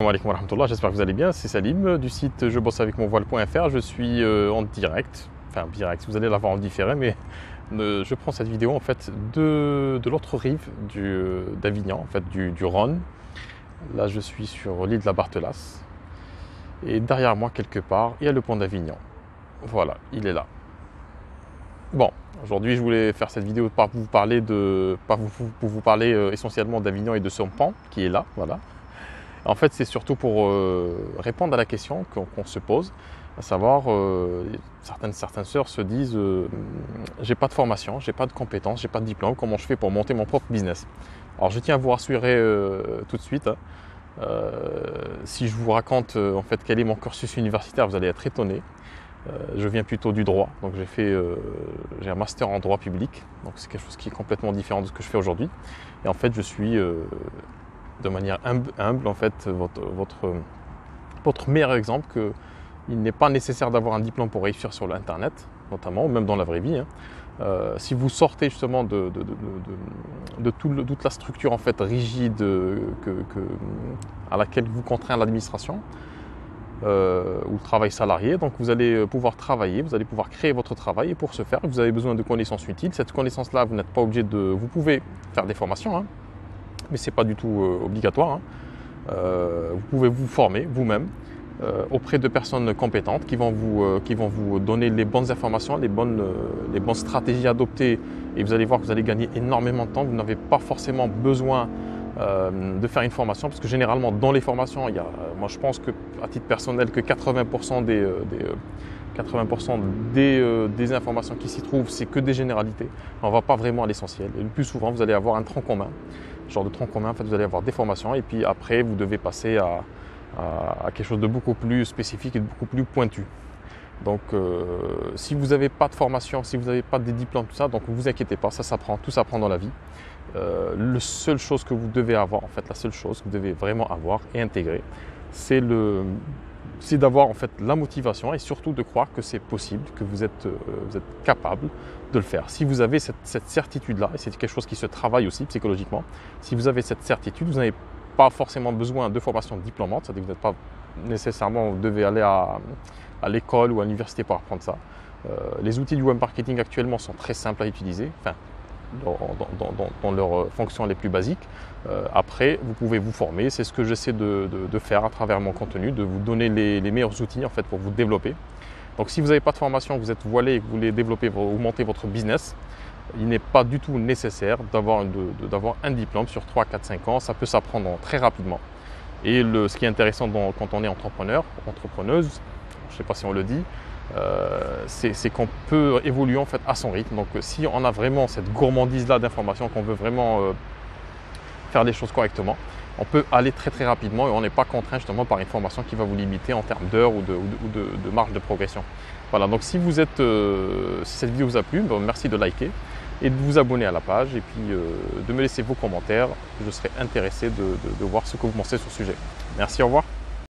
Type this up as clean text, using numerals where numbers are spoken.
Assalamu alaikum wa rahmatullah, j'espère que vous allez bien. C'est Salim du site jebossavecmonvoile.fr. Je suis en direct, vous allez la voir en différé, mais je prends cette vidéo en fait de l'autre rive d'Avignon, en fait du Rhône. Là, je suis sur l'île de la Barthelasse et derrière moi quelque part, il y a le pont d'Avignon. Voilà, il est là. Bon, aujourd'hui, je voulais faire cette vidéo pour vous parler essentiellement d'Avignon et de son pont qui est là, voilà. En fait, c'est surtout pour répondre à la question qu'on se pose, à savoir, certaines sœurs se disent j'ai pas de formation, j'ai pas de compétences, j'ai pas de diplôme, comment je fais pour monter mon propre business? Alors, je tiens à vous rassurer tout de suite. Si je vous raconte en fait quel est mon cursus universitaire, vous allez être étonné. Je viens plutôt du droit, donc j'ai un master en droit public, donc c'est quelque chose qui est complètement différent de ce que je fais aujourd'hui. Et en fait, je suis de manière humble, en fait, votre meilleur exemple qu'il n'est pas nécessaire d'avoir un diplôme pour réussir sur l'internet, notamment, ou même dans la vraie vie. Si vous sortez justement de toute la structure en fait rigide à laquelle vous contraint l'administration, ou le travail salarié, donc vous allez pouvoir travailler, vous allez pouvoir créer votre travail, et pour ce faire, vous avez besoin de connaissances utiles. Cette connaissance-là, vous n'êtes pas obligé vous pouvez faire des formations, mais ce n'est pas du tout obligatoire. Vous pouvez vous former vous-même auprès de personnes compétentes qui vont vous donner les bonnes informations, les bonnes stratégies à adopter, et vous allez voir que vous allez gagner énormément de temps. Vous n'avez pas forcément besoin de faire une formation, parce que généralement dans les formations, moi je pense que à titre personnel que 80% des informations qui s'y trouvent, c'est que des généralités. On ne va pas vraiment à l'essentiel. Et le plus souvent, vous allez avoir un tronc commun. Genre de tronc commun, en fait, vous allez avoir des formations, et puis après, vous devez passer à quelque chose de beaucoup plus spécifique et de beaucoup plus pointu. Donc, si vous n'avez pas de formation, si vous n'avez pas de diplômes, tout ça, donc ne vous inquiétez pas, ça s'apprend, tout s'apprend dans la vie. La seule chose que vous devez avoir, en fait, la seule chose que vous devez vraiment avoir et intégrer, c'est d'avoir en fait la motivation, et surtout de croire que c'est possible, que vous êtes capable de le faire. Si vous avez cette certitude-là, et c'est quelque chose qui se travaille aussi psychologiquement, si vous avez cette certitude, vous n'avez pas forcément besoin de formation diplômante, c'est-à-dire que vous n'êtes pas nécessairement, vous devez aller à l'école ou à l'université pour apprendre ça. Les outils du web marketing actuellement sont très simples à utiliser, enfin, dans leurs fonctions les plus basiques. Après, vous pouvez vous former, c'est ce que j'essaie de faire à travers mon contenu, de vous donner les meilleurs outils en fait pour vous développer. Donc si vous n'avez pas de formation, que vous êtes voilé et que vous voulez développer ou monter votre business, il n'est pas du tout nécessaire d'avoir un diplôme sur 3, 4, 5 ans, ça peut s'apprendre très rapidement. Et ce qui est intéressant quand on est entrepreneur, entrepreneuse, je ne sais pas si on le dit, c'est qu'on peut évoluer en fait à son rythme. Donc si on a vraiment cette gourmandise-là d'informations, qu'on veut vraiment faire les choses correctement, on peut aller très très rapidement, et on n'est pas contraint justement par une formation qui va vous limiter en termes d'heures ou de marge de progression. Voilà, donc si cette vidéo vous a plu, merci de liker et de vous abonner à la page, et puis de me laisser vos commentaires. Je serai intéressé de voir ce que vous pensez sur ce sujet. Merci, au revoir.